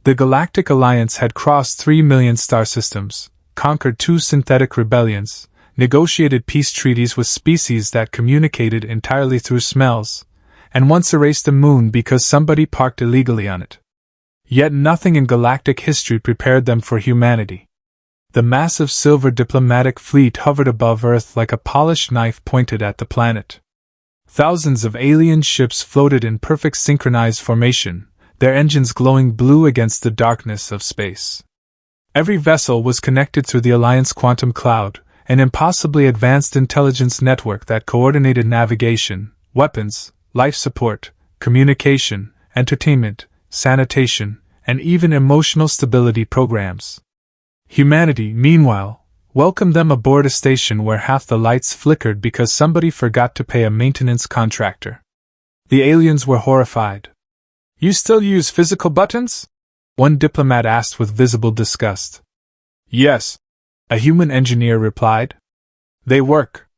The Galactic Alliance had crossed 3 million star systems, conquered 2 synthetic rebellions, negotiated peace treaties with species that communicated entirely through smells, and once erased the moon because somebody parked illegally on it. Yet nothing in galactic history prepared them for humanity. The massive silver diplomatic fleet hovered above Earth like a polished knife pointed at the planet. Thousands of alien ships floated in perfect synchronized formation, their engines glowing blue against the darkness of space. Every vessel was connected through the Alliance quantum cloud, an impossibly advanced intelligence network that coordinated navigation, weapons, life support, communication, entertainment, sanitation, and even emotional stability programs. Humanity, meanwhile, welcomed them aboard a station where half the lights flickered because somebody forgot to pay a maintenance contractor. The aliens were horrified. "You still use physical buttons?" one diplomat asked with visible disgust. "Yes," a human engineer replied. "They work."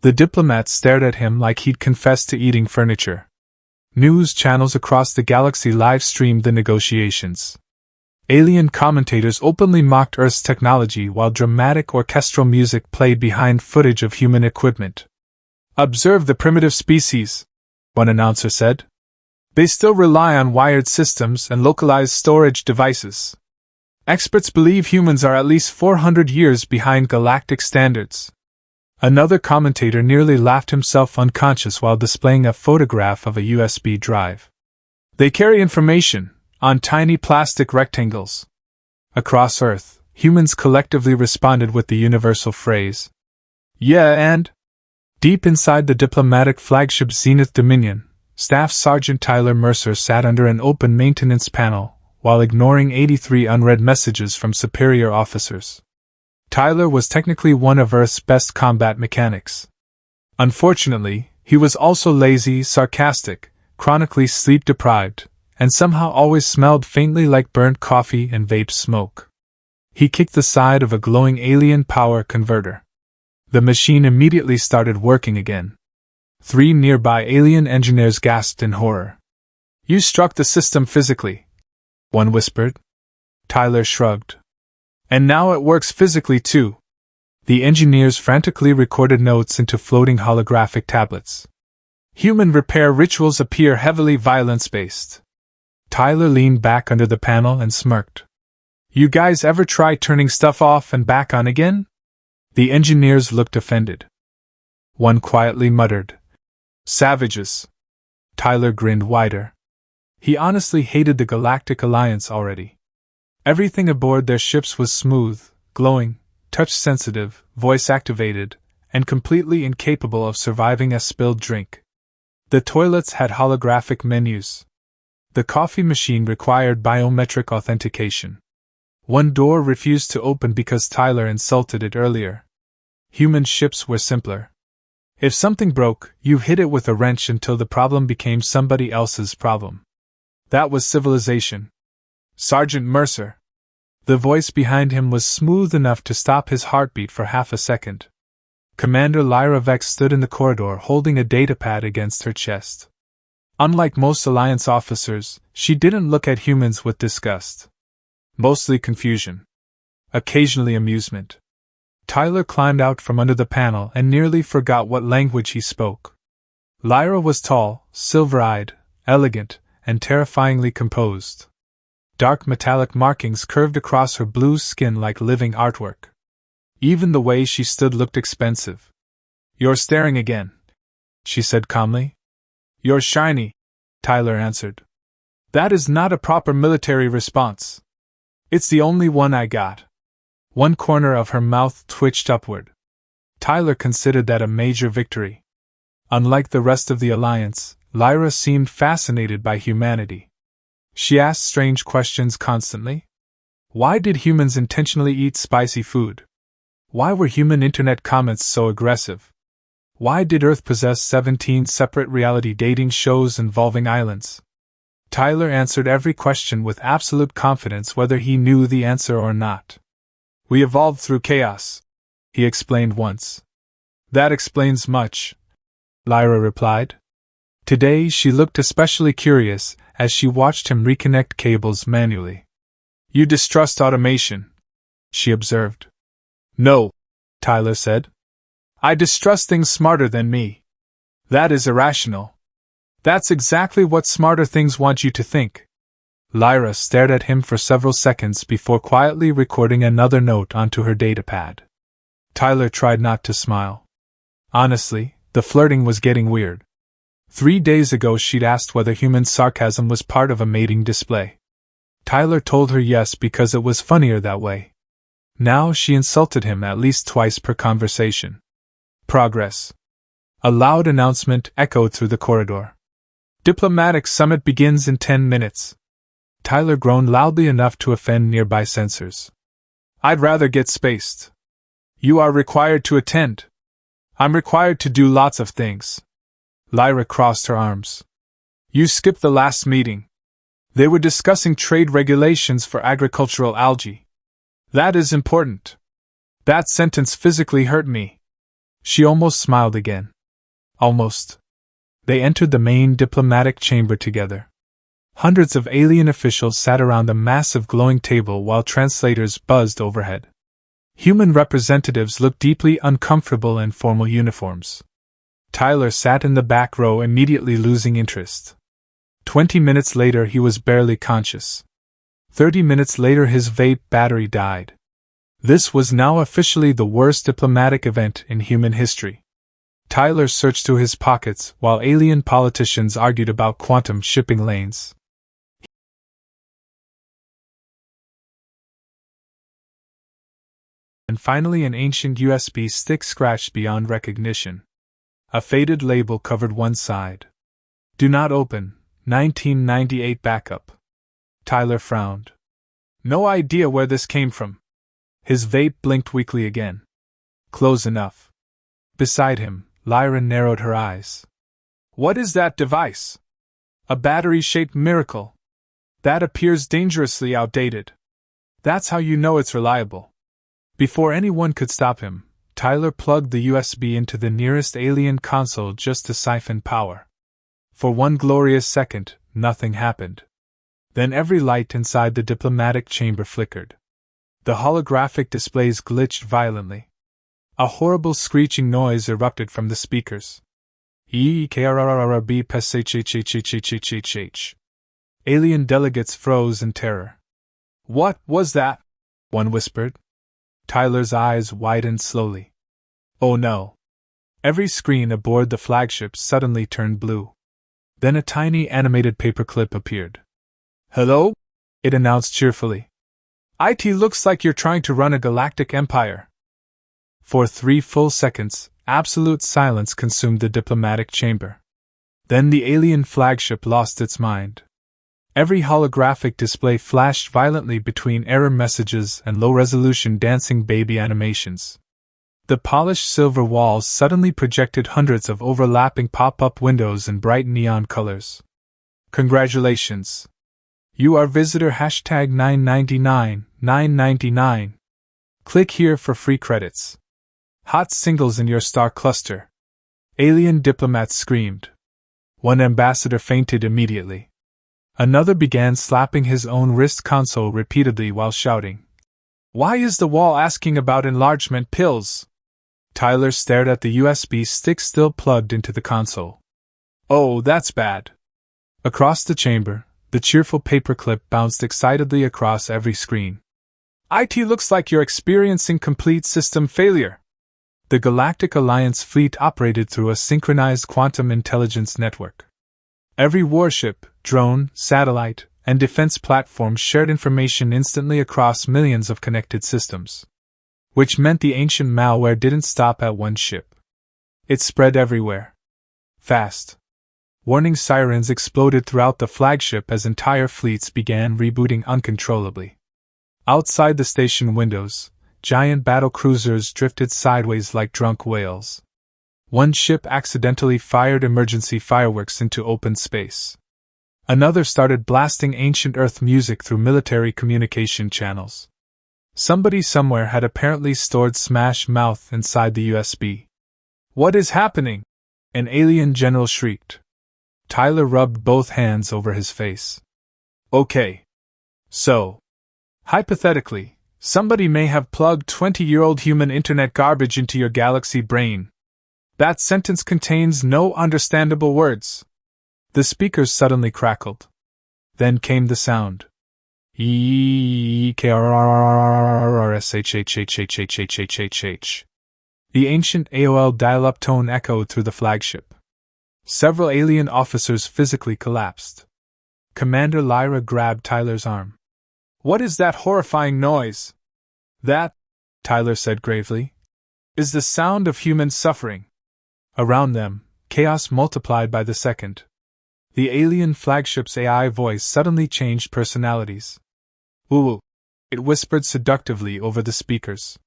The diplomat stared at him like he'd confessed to eating furniture. News channels across the galaxy live-streamed the negotiations. Alien commentators openly mocked Earth's technology while dramatic orchestral music played behind footage of human equipment. "Observe the primitive species," one announcer said. "They still rely on wired systems and localized storage devices. Experts believe humans are at least 400 years behind galactic standards." Another commentator nearly laughed himself unconscious while displaying a photograph of a USB drive. "They carry information on tiny plastic rectangles." Across Earth, humans collectively responded with the universal phrase, "Yeah, and?" Deep inside the diplomatic flagship Zenith Dominion, Staff Sergeant Tyler Mercer sat under an open maintenance panel, while ignoring 83 unread messages from superior officers. Tyler was technically one of Earth's best combat mechanics. Unfortunately, he was also lazy, sarcastic, chronically sleep-deprived, and somehow always smelled faintly like burnt coffee and vape smoke. He kicked the side of a glowing alien power converter. The machine immediately started working again. 3 nearby alien engineers gasped in horror. "You struck the system physically," one whispered. Tyler shrugged. "And now it works physically too." The engineers frantically recorded notes into floating holographic tablets. "Human repair rituals appear heavily violence-based." Tyler leaned back under the panel and smirked. "You guys ever try turning stuff off and back on again?" The engineers looked offended. One quietly muttered, "Savages." Tyler grinned wider. He honestly hated the Galactic Alliance already. Everything aboard their ships was smooth, glowing, touch-sensitive, voice-activated, and completely incapable of surviving a spilled drink. The toilets had holographic menus. The coffee machine required biometric authentication. One door refused to open because Tyler insulted it earlier. Human ships were simpler. If something broke, you hit it with a wrench until the problem became somebody else's problem. That was civilization. "Sergeant Mercer." The voice behind him was smooth enough to stop his heartbeat for half a second. Commander Lyra Vex stood in the corridor holding a datapad against her chest. Unlike most Alliance officers, she didn't look at humans with disgust. Mostly confusion. Occasionally amusement. Tyler climbed out from under the panel and nearly forgot what language he spoke. Lyra was tall, silver-eyed, elegant, and terrifyingly composed. Dark metallic markings curved across her blue skin like living artwork. Even the way she stood looked expensive. "You're staring again," she said calmly. "You're shiny," Tyler answered. "That is not a proper military response. It's the only one I got." One corner of her mouth twitched upward. Tyler considered that a major victory. Unlike the rest of the Alliance, Lyra seemed fascinated by humanity. She asked strange questions constantly. Why did humans intentionally eat spicy food? Why were human internet comments so aggressive? Why did Earth possess 17 separate reality dating shows involving islands? Tyler answered every question with absolute confidence whether he knew the answer or not. "We evolved through chaos," he explained once. "That explains much," Lyra replied. Today she looked especially curious as she watched him reconnect cables manually. You distrust automation, she observed. No, Tyler said. I distrust things smarter than me. That is irrational. That's exactly what smarter things want you to think. Lyra stared at him for several seconds before quietly recording another note onto her datapad. Tyler tried not to smile. Honestly, the flirting was getting weird. 3 days ago she'd asked whether human sarcasm was part of a mating display. Tyler told her yes because it was funnier that way. Now she insulted him at least twice per conversation. Progress. A loud announcement echoed through the corridor. Diplomatic summit begins in 10 minutes. Tyler groaned loudly enough to offend nearby sensors. I'd rather get spaced. You are required to attend. I'm required to do lots of things. Lyra crossed her arms. You skipped the last meeting. They were discussing trade regulations for agricultural algae. That is important. That sentence physically hurt me. She almost smiled again. Almost. They entered the main diplomatic chamber together. Hundreds of alien officials sat around a massive glowing table while translators buzzed overhead. Human representatives looked deeply uncomfortable in formal uniforms. Tyler sat in the back row, immediately losing interest. 20 minutes later he was barely conscious. 30 minutes later his vape battery died. This was now officially the worst diplomatic event in human history. Tyler searched through his pockets while alien politicians argued about quantum shipping lanes. And finally an ancient USB stick scratched beyond recognition. A faded label covered one side. Do not open, 1998 backup. Tyler frowned. No idea where this came from. His vape blinked weakly again. Close enough. Beside him, Lyra narrowed her eyes. What is that device? A battery-shaped miracle. That appears dangerously outdated. That's how you know it's reliable. Before anyone could stop him, Tyler plugged the USB into the nearest alien console just to siphon power. For one glorious second, nothing happened. Then every light inside the diplomatic chamber flickered. The holographic displays glitched violently. A horrible screeching noise erupted from the speakers. Alien delegates froze in terror. What was that? One whispered. Tyler's eyes widened slowly. Oh no. Every screen aboard the flagship suddenly turned blue. Then a tiny animated paperclip appeared. Hello? It announced cheerfully. IT looks like you're trying to run a galactic empire. For 3 full seconds, absolute silence consumed the diplomatic chamber. Then the alien flagship lost its mind. Every holographic display flashed violently between error messages and low-resolution dancing baby animations. The polished silver walls suddenly projected hundreds of overlapping pop-up windows in bright neon colors. Congratulations! You are visitor #999, Click here for free credits. Hot singles in your star cluster. Alien diplomats screamed. One ambassador fainted immediately. Another began slapping his own wrist console repeatedly while shouting. Why is the wall asking about enlargement pills? Tyler stared at the USB stick still plugged into the console. Oh, that's bad. Across the chamber, the cheerful paperclip bounced excitedly across every screen. IT looks like you're experiencing complete system failure. The Galactic Alliance fleet operated through a synchronized quantum intelligence network. Every warship, drone, satellite, and defense platform shared information instantly across millions of connected systems. Which meant the ancient malware didn't stop at one ship. It spread everywhere. Fast. Warning sirens exploded throughout the flagship as entire fleets began rebooting uncontrollably. Outside the station windows, giant battle cruisers drifted sideways like drunk whales. One ship accidentally fired emergency fireworks into open space. Another started blasting ancient Earth music through military communication channels. Somebody somewhere had apparently stored Smash Mouth inside the USB. What is happening? An alien general shrieked. Tyler rubbed both hands over his face. Okay. So, Hypothetically, somebody may have plugged 20-year-old human internet garbage into your galaxy brain. That sentence contains no understandable words. The speakers suddenly crackled. Then came the sound. E-K-R-R-R-R-S-H-H-H-H-H-H-H-H-H. The ancient AOL dial-up tone echoed through the flagship. Several alien officers physically collapsed. Commander Lyra grabbed Tyler's arm. "What is that horrifying noise?" "That," Tyler said gravely, "is the sound of human suffering." Around them, chaos multiplied by the second. The alien flagship's AI voice suddenly changed personalities. "Ooh," it whispered seductively over the speakers.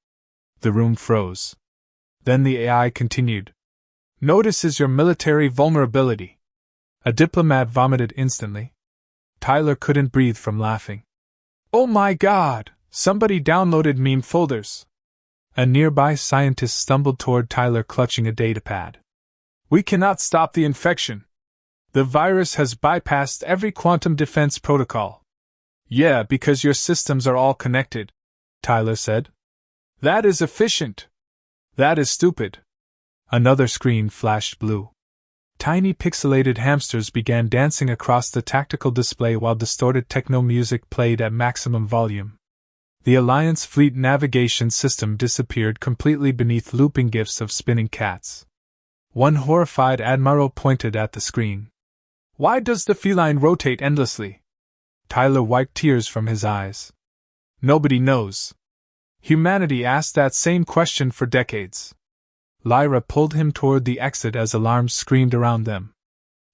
The room froze. Then the AI continued. "Notices your military vulnerability." A diplomat vomited instantly. Tyler couldn't breathe from laughing. "Oh my God! Somebody downloaded meme folders!" A nearby scientist stumbled toward Tyler clutching a datapad. "We cannot stop the infection. The virus has bypassed every quantum defense protocol." "Yeah, because your systems are all connected," Tyler said. "That is efficient." "That is stupid." Another screen flashed blue. Tiny pixelated hamsters began dancing across the tactical display while distorted techno music played at maximum volume. The Alliance Fleet navigation system disappeared completely beneath looping gifs of spinning cats. One horrified admiral pointed at the screen. "Why does the feline rotate endlessly?" Tyler wiped tears from his eyes. "Nobody knows. Humanity asked that same question for decades." Lyra pulled him toward the exit as alarms screamed around them.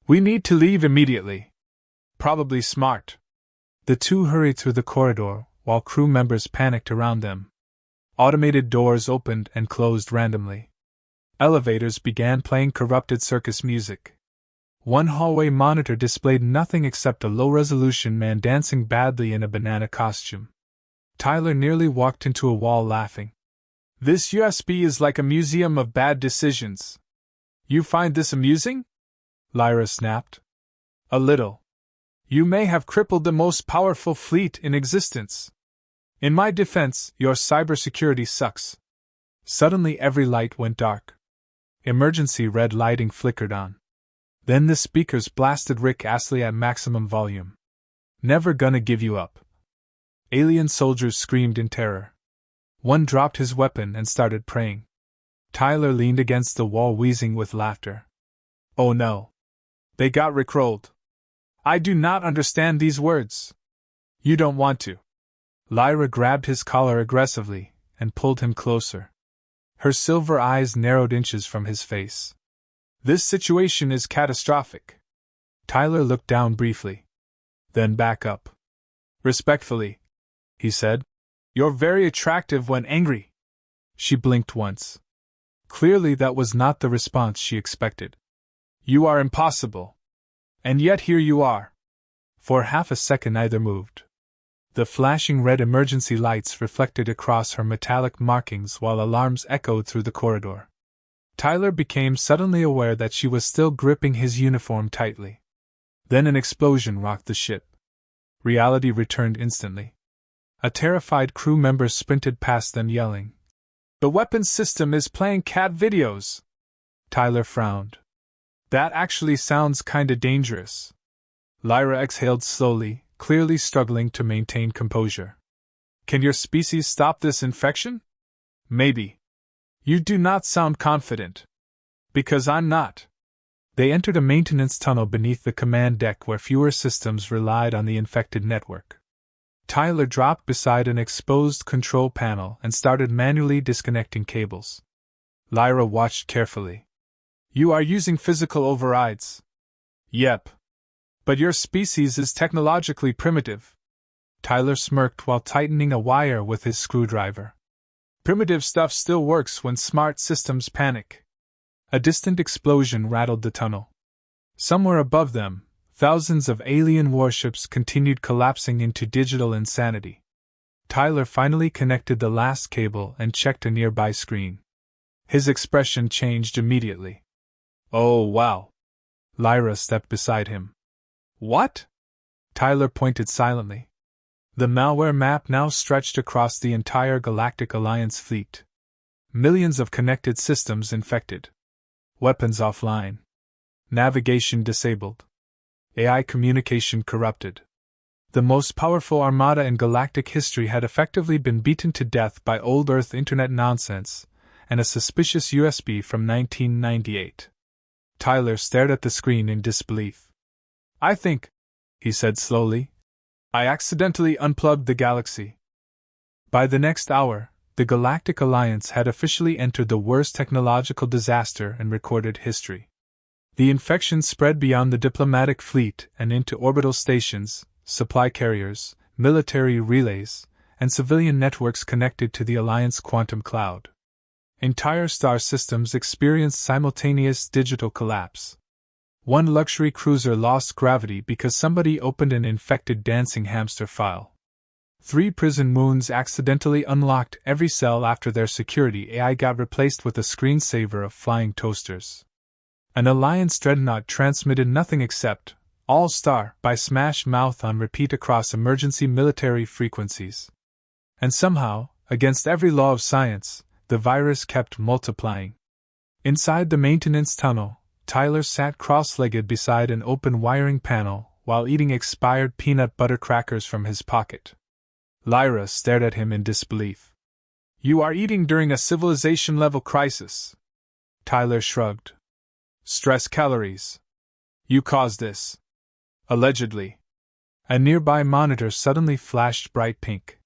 "We need to leave immediately." "Probably smart." The two hurried through the corridor, while crew members panicked around them. Automated doors opened and closed randomly. Elevators began playing corrupted circus music. One hallway monitor displayed nothing except a low-resolution man dancing badly in a banana costume. Tyler nearly walked into a wall laughing. "This USB is like a museum of bad decisions." "You find this amusing?" Lyra snapped. "A little. You may have crippled the most powerful fleet in existence. In my defense, your cybersecurity sucks." Suddenly every light went dark. Emergency red lighting flickered on. Then the speakers blasted Rick Astley at maximum volume. "Never gonna give you up." Alien soldiers screamed in terror. One dropped his weapon and started praying. Tyler leaned against the wall wheezing with laughter. "Oh no. They got rickrolled. I do not understand these words." "You don't want to." Lyra grabbed his collar aggressively and pulled him closer. Her silver eyes narrowed inches from his face. "This situation is catastrophic." Tyler looked down briefly. Then back up. "Respectfully," he said, "you're very attractive when angry." She blinked once. Clearly that was not the response she expected. "You are impossible. And yet here you are." For half a second neither moved. The flashing red emergency lights reflected across her metallic markings while alarms echoed through the corridor. Tyler became suddenly aware that she was still gripping his uniform tightly. Then an explosion rocked the ship. Reality returned instantly. A terrified crew member sprinted past them yelling, "The weapons system is playing cat videos!" Tyler frowned. "That actually sounds kinda dangerous." Lyra exhaled slowly, clearly struggling to maintain composure. "Can your species stop this infection?" "Maybe." "You do not sound confident." "Because I'm not." They entered a maintenance tunnel beneath the command deck where fewer systems relied on the infected network. Tyler dropped beside an exposed control panel and started manually disconnecting cables. Lyra watched carefully. "You are using physical overrides." "Yep. But your species is technologically primitive." Tyler smirked while tightening a wire with his screwdriver. "Primitive stuff still works when smart systems panic." A distant explosion rattled the tunnel. Somewhere above them, thousands of alien warships continued collapsing into digital insanity. Tyler finally connected the last cable and checked a nearby screen. His expression changed immediately. "Oh, wow." Lyra stepped beside him. "What?" Tyler pointed silently. The malware map now stretched across the entire Galactic Alliance fleet. Millions of connected systems infected. Weapons offline. Navigation disabled. AI communication corrupted. The most powerful armada in galactic history had effectively been beaten to death by old Earth internet nonsense and a suspicious USB from 1998. Tyler stared at the screen in disbelief. "I think," he said slowly, "I accidentally unplugged the galaxy." By the next hour, the Galactic Alliance had officially entered the worst technological disaster in recorded history. The infection spread beyond the diplomatic fleet and into orbital stations, supply carriers, military relays, and civilian networks connected to the Alliance quantum cloud. Entire star systems experienced simultaneous digital collapse. One luxury cruiser lost gravity because somebody opened an infected dancing hamster file. 3 prison moons accidentally unlocked every cell after their security AI got replaced with a screensaver of flying toasters. An Alliance dreadnought transmitted nothing except "All Star" by Smash Mouth on repeat across emergency military frequencies. And somehow, against every law of science, the virus kept multiplying. Inside the maintenance tunnel, Tyler sat cross-legged beside an open wiring panel while eating expired peanut butter crackers from his pocket. Lyra stared at him in disbelief. "You are eating during a civilization-level crisis." Tyler shrugged. "Stress calories. You caused this." "Allegedly." A nearby monitor suddenly flashed bright pink.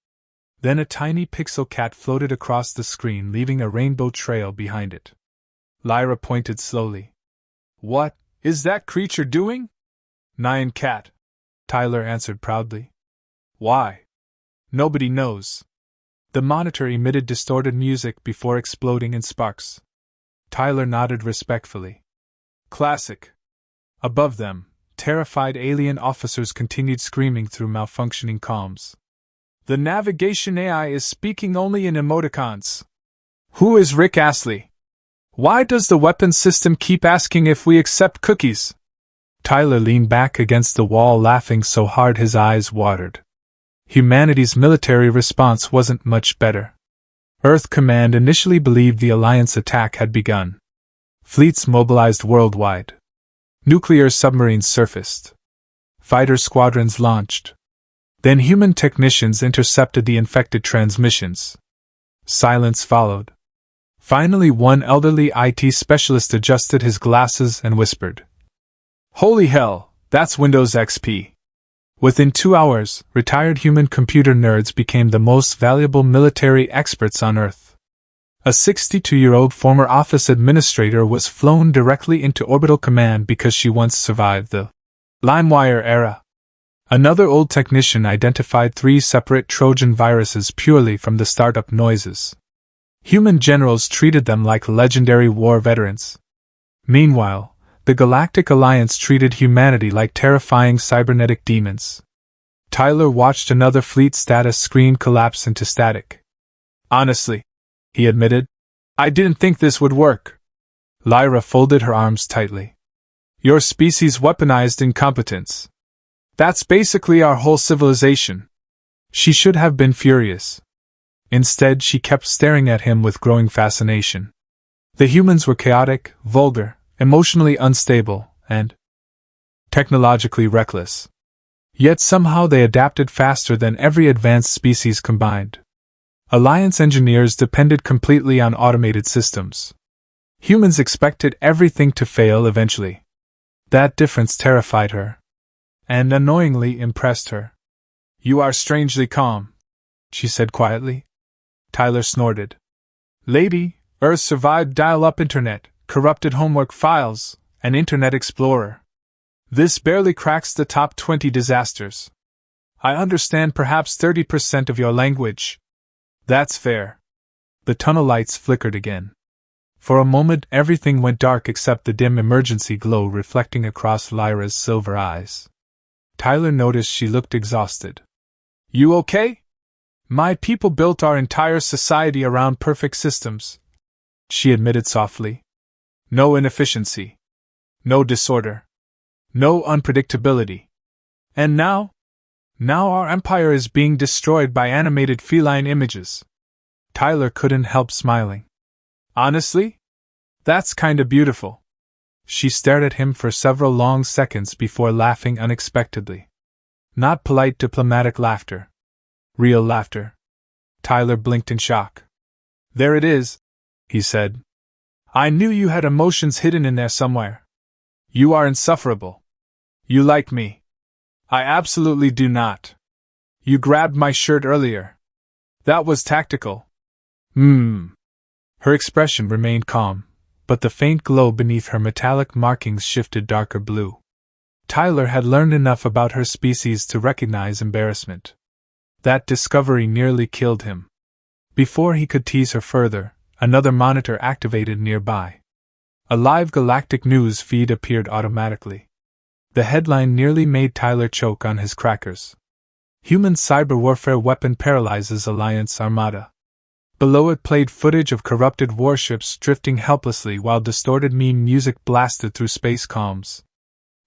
Then a tiny pixel cat floated across the screen, leaving a rainbow trail behind it. Lyra pointed slowly. "What is that creature doing?" "Nyan Cat," Tyler answered proudly. "Why?" "Nobody knows." The monitor emitted distorted music before exploding in sparks. Tyler nodded respectfully. "Classic." Above them, terrified alien officers continued screaming through malfunctioning comms. "The navigation AI is speaking only in emoticons. Who is Rick Astley? Why does the weapons system keep asking if we accept cookies?" Tyler leaned back against the wall, laughing so hard his eyes watered. Humanity's military response wasn't much better. Earth Command initially believed the Alliance attack had begun. Fleets mobilized worldwide. Nuclear submarines surfaced. Fighter squadrons launched. Then human technicians intercepted the infected transmissions. Silence followed. Finally, one elderly IT specialist adjusted his glasses and whispered, "Holy hell, that's Windows XP." Within 2 hours, retired human computer nerds became the most valuable military experts on Earth. A 62-year-old former office administrator was flown directly into orbital command because she once survived the LimeWire era. Another old technician identified 3 separate Trojan viruses purely from the startup noises. Human generals treated them like legendary war veterans. Meanwhile, the Galactic Alliance treated humanity like terrifying cybernetic demons. Tyler watched another fleet status screen collapse into static. "Honestly," he admitted, "I didn't think this would work." Lyra folded her arms tightly. "Your species' weaponized incompetence. That's basically our whole civilization." She should have been furious. Instead, she kept staring at him with growing fascination. The humans were chaotic, vulgar, emotionally unstable, and technologically reckless. Yet somehow they adapted faster than every advanced species combined. Alliance engineers depended completely on automated systems. Humans expected everything to fail eventually. That difference terrified her. And annoyingly impressed her. "You are strangely calm," she said quietly. Tyler snorted. "Lady, Earth survived dial-up internet, corrupted homework files, and Internet Explorer. This barely cracks the top 20 disasters. I understand perhaps 30% of your language." "That's fair." The tunnel lights flickered again. For a moment everything went dark except the dim emergency glow reflecting across Lyra's silver eyes. Tyler noticed she looked exhausted. "You okay?" "My people built our entire society around perfect systems," she admitted softly. "No inefficiency. No disorder. No unpredictability. And now? Now our empire is being destroyed by animated feline images. Tyler couldn't help smiling. Honestly? That's kinda beautiful. She stared at him for several long seconds before laughing unexpectedly. Not polite diplomatic laughter. Real laughter. Tyler blinked in shock. There it is, he said. I knew you had emotions hidden in there somewhere. You are insufferable. You like me. I absolutely do not. You grabbed my shirt earlier. That was tactical. Her expression remained calm, but the faint glow beneath her metallic markings shifted darker blue. Tyler had learned enough about her species to recognize embarrassment. That discovery nearly killed him. Before he could tease her further, another monitor activated nearby. A live galactic news feed appeared automatically. The headline nearly made Tyler choke on his crackers. Human cyber warfare weapon paralyzes Alliance Armada. Below it played footage of corrupted warships drifting helplessly while distorted meme music blasted through space comms.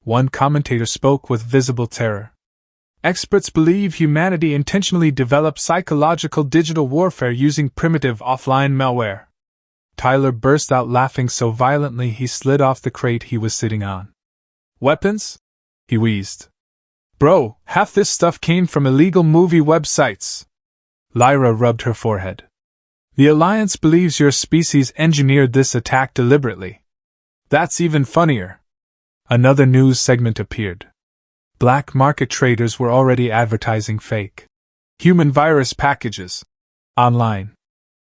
One commentator spoke with visible terror. Experts believe humanity intentionally developed psychological digital warfare using primitive offline malware. Tyler burst out laughing so violently he slid off the crate he was sitting on. Weapons? He wheezed. Bro, half this stuff came from illegal movie websites. Lyra rubbed her forehead. The Alliance believes your species engineered this attack deliberately. That's even funnier. Another news segment appeared. Black market traders were already advertising fake human virus packages online.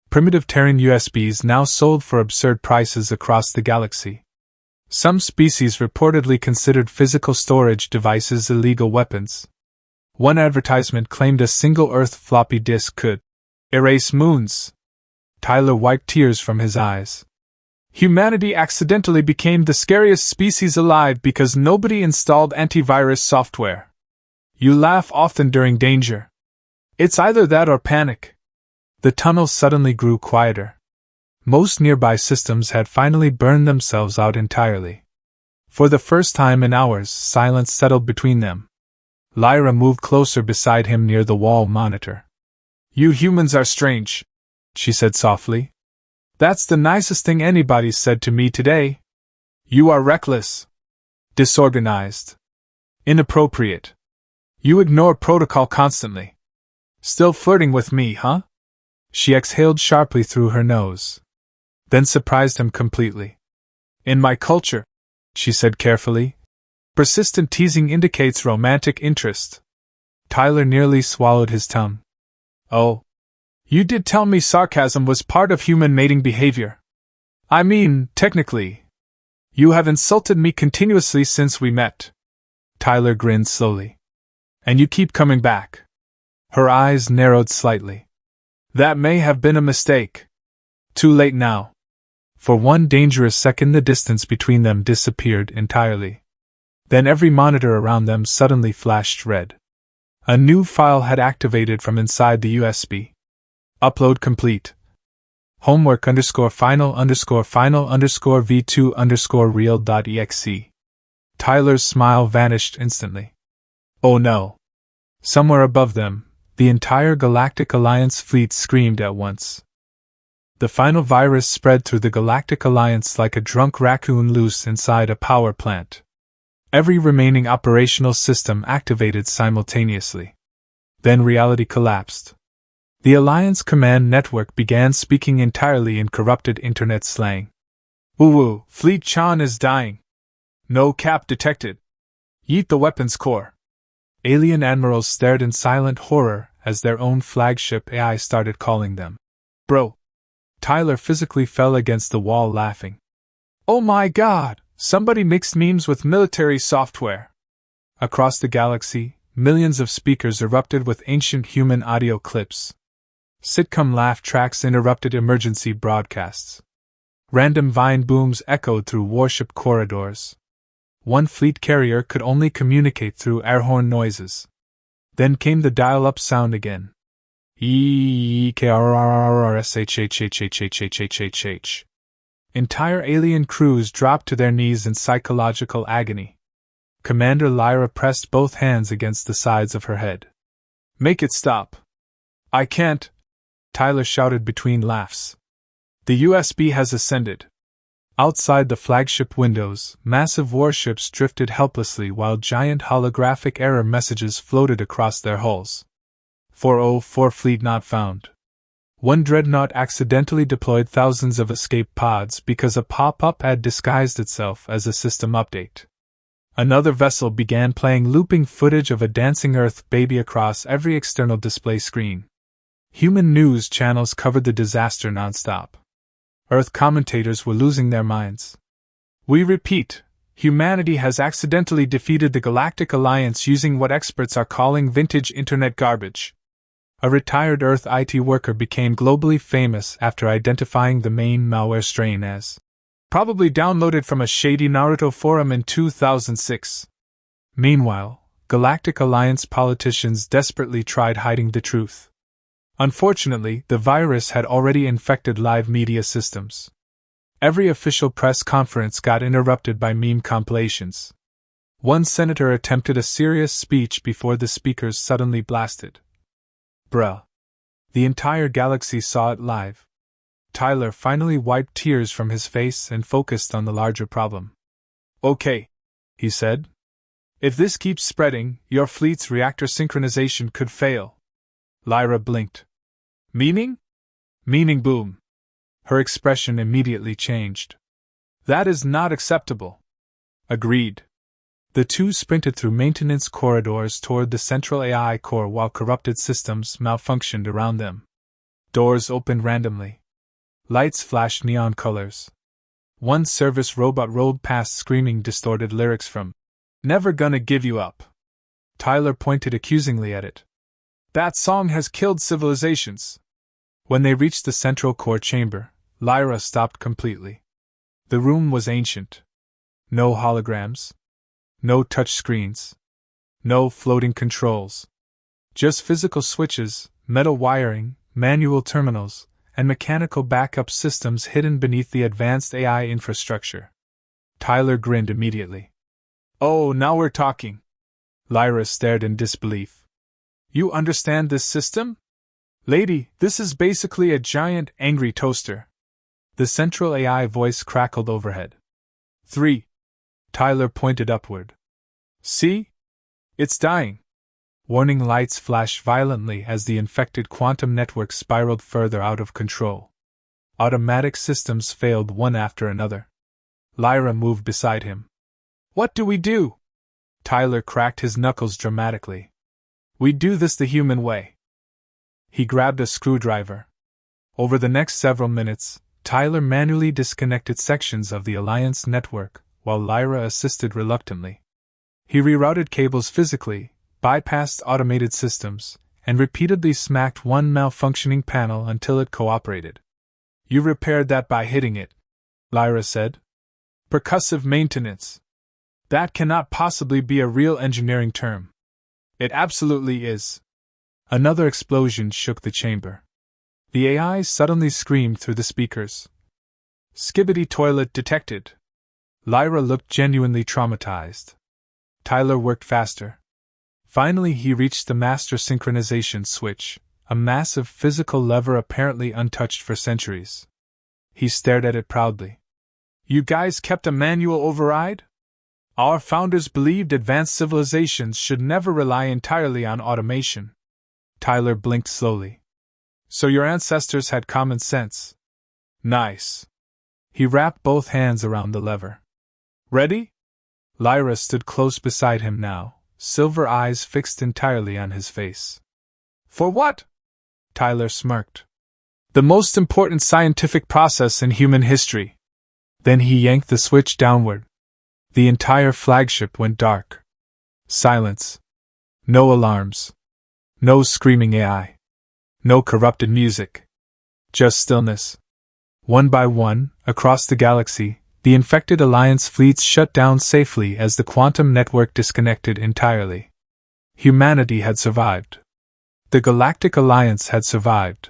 Primitive Terran USBs now sold for absurd prices across the galaxy. Some species reportedly considered physical storage devices illegal weapons. One advertisement claimed a single Earth floppy disk could erase moons. Tyler wiped tears from his eyes. Humanity accidentally became the scariest species alive because nobody installed antivirus software. You laugh often during danger. It's either that or panic. The tunnel suddenly grew quieter. Most nearby systems had finally burned themselves out entirely. For the first time in hours, silence settled between them. Lyra moved closer beside him near the wall monitor. You humans are strange, she said softly. That's the nicest thing anybody's said to me today. You are reckless. Disorganized. Inappropriate. You ignore protocol constantly. Still flirting with me, huh? She exhaled sharply through her nose. Then surprised him completely. In my culture, she said carefully, persistent teasing indicates romantic interest. Tyler nearly swallowed his tongue. Oh. You did tell me sarcasm was part of human mating behavior. I mean, technically. You have insulted me continuously since we met. Tyler grinned slowly. And you keep coming back. Her eyes narrowed slightly. That may have been a mistake. Too late now. For one dangerous second the distance between them disappeared entirely. Then every monitor around them suddenly flashed red. A new file had activated from inside the USB. Upload complete. Homework _final v2 real.exe. Tyler's smile vanished instantly. Oh no. Somewhere above them, the entire Galactic Alliance fleet screamed at once. The final virus spread through the Galactic Alliance like a drunk raccoon loose inside a power plant. Every remaining operational system activated simultaneously. Then reality collapsed. The Alliance command network began speaking entirely in corrupted internet slang. Woo-woo, Fleet Chan is dying. No cap detected. Yeet the weapons core. Alien admirals stared in silent horror as their own flagship AI started calling them. Bro. Tyler physically fell against the wall laughing. Oh my god, somebody mixed memes with military software. Across the galaxy, millions of speakers erupted with ancient human audio clips. Sitcom laugh tracks interrupted emergency broadcasts. Random vine booms echoed through warship corridors. One fleet carrier could only communicate through airhorn noises. Then came the dial-up sound again. EKRRRSHHHHHHHH. Entire alien crews dropped to their knees in psychological agony. Commander Lyra pressed both hands against the sides of her head. Make it stop. I can't, Tyler shouted between laughs. The USB has ascended. Outside the flagship windows, massive warships drifted helplessly while giant holographic error messages floated across their hulls. 404 Fleet not found. One dreadnought accidentally deployed thousands of escape pods because a pop-up ad disguised itself as a system update. Another vessel began playing looping footage of a dancing Earth baby across every external display screen. Human news channels covered the disaster nonstop. Earth commentators were losing their minds. We repeat, humanity has accidentally defeated the Galactic Alliance using what experts are calling vintage internet garbage. A retired Earth IT worker became globally famous after identifying the main malware strain as probably downloaded from a shady Naruto forum in 2006. Meanwhile, Galactic Alliance politicians desperately tried hiding the truth. Unfortunately, the virus had already infected live media systems. Every official press conference got interrupted by meme compilations. One senator attempted a serious speech before the speakers suddenly blasted. Bruh. The entire galaxy saw it live. Tyler finally wiped tears from his face and focused on the larger problem. Okay, he said. If this keeps spreading, your fleet's reactor synchronization could fail. Lyra blinked. Meaning? Meaning boom. Her expression immediately changed. That is not acceptable. Agreed. The two sprinted through maintenance corridors toward the central AI core while corrupted systems malfunctioned around them. Doors opened randomly. Lights flashed neon colors. One service robot rolled past screaming distorted lyrics from Never Gonna Give You Up. Tyler pointed accusingly at it. That song has killed civilizations. When they reached the central core chamber, Lyra stopped completely. The room was ancient. No holograms. No touch screens. No floating controls. Just physical switches, metal wiring, manual terminals, and mechanical backup systems hidden beneath the advanced AI infrastructure. Tyler grinned immediately. Oh, now we're talking. Lyra stared in disbelief. You understand this system? Lady, this is basically a giant, angry toaster. The central AI voice crackled overhead. 3. Tyler pointed upward. See? It's dying. Warning lights flashed violently as the infected quantum network spiraled further out of control. Automatic systems failed one after another. Lyra moved beside him. What do we do? Tyler cracked his knuckles dramatically. We do this the human way. He grabbed a screwdriver. Over the next several minutes, Tyler manually disconnected sections of the Alliance network, while Lyra assisted reluctantly. He rerouted cables physically, bypassed automated systems, and repeatedly smacked one malfunctioning panel until it cooperated. You repaired that by hitting it, Lyra said. Percussive maintenance. That cannot possibly be a real engineering term. It absolutely is. Another explosion shook the chamber. The AI suddenly screamed through the speakers. Skibbity toilet detected. Lyra looked genuinely traumatized. Tyler worked faster. Finally he reached the master synchronization switch, a massive physical lever apparently untouched for centuries. He stared at it proudly. You guys kept a manual override? Our founders believed advanced civilizations should never rely entirely on automation. Tyler blinked slowly. So your ancestors had common sense. Nice. He wrapped both hands around the lever. Ready? Lyra stood close beside him now, silver eyes fixed entirely on his face. For what? Tyler smirked. The most important scientific process in human history. Then he yanked the switch downward. The entire flagship went dark. Silence. No alarms. No screaming AI. No corrupted music. Just stillness. One by one, across the galaxy, the infected Alliance fleets shut down safely as the quantum network disconnected entirely. Humanity had survived. The Galactic Alliance had survived.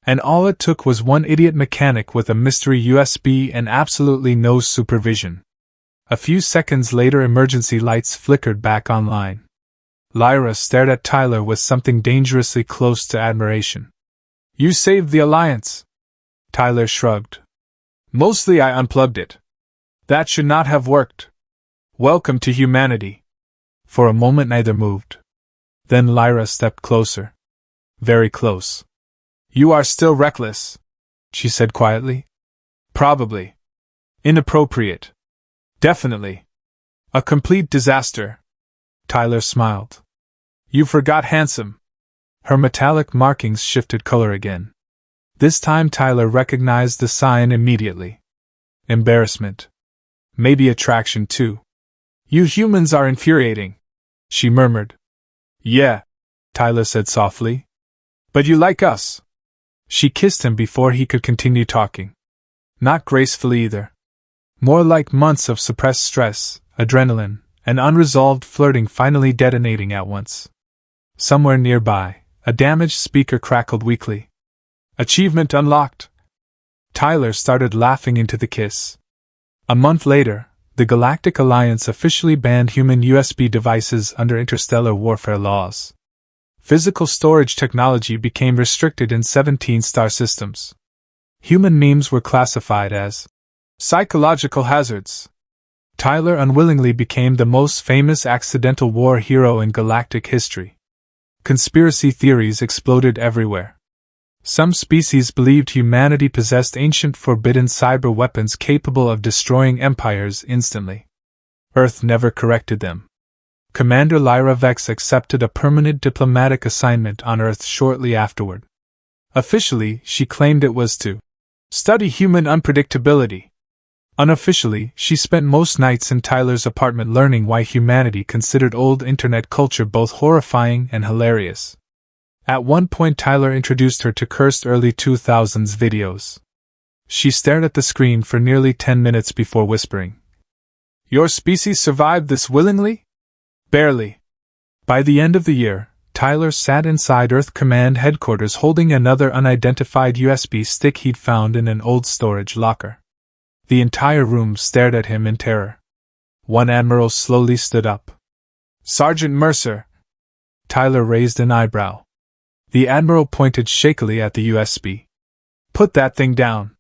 And all it took was one idiot mechanic with a mystery USB and absolutely no supervision. A few seconds later, emergency lights flickered back online. Lyra stared at Tyler with something dangerously close to admiration. You saved the Alliance. Tyler shrugged. Mostly I unplugged it. That should not have worked. Welcome to humanity. For a moment neither moved. Then Lyra stepped closer. Very close. You are still reckless, she said quietly. Probably. Inappropriate. Definitely. A complete disaster. Tyler smiled. You forgot handsome. Her metallic markings shifted color again. This time Tyler recognized the sign immediately. Embarrassment. Maybe attraction too. You humans are infuriating, she murmured. Yeah, Tyler said softly. But you like us. She kissed him before he could continue talking. Not gracefully either. More like months of suppressed stress, adrenaline, and unresolved flirting finally detonating at once. Somewhere nearby, a damaged speaker crackled weakly. Achievement unlocked. Tyler started laughing into the kiss. A month later, the Galactic Alliance officially banned human USB devices under interstellar warfare laws. Physical storage technology became restricted in 17 star systems. Human memes were classified as psychological hazards. Tyler unwillingly became the most famous accidental war hero in galactic history. Conspiracy theories exploded everywhere. Some species believed humanity possessed ancient forbidden cyber weapons capable of destroying empires instantly. Earth never corrected them. Commander Lyra Vex accepted a permanent diplomatic assignment on Earth shortly afterward. Officially, she claimed it was to study human unpredictability. Unofficially, she spent most nights in Tyler's apartment learning why humanity considered old internet culture both horrifying and hilarious. At one point Tyler introduced her to cursed early 2000s videos. She stared at the screen for nearly 10 minutes before whispering. Your species survived this willingly? Barely. By the end of the year, Tyler sat inside Earth Command headquarters holding another unidentified USB stick he'd found in an old storage locker. The entire room stared at him in terror. One admiral slowly stood up. Sergeant Mercer. Tyler raised an eyebrow. The admiral pointed shakily at the USB. Put that thing down.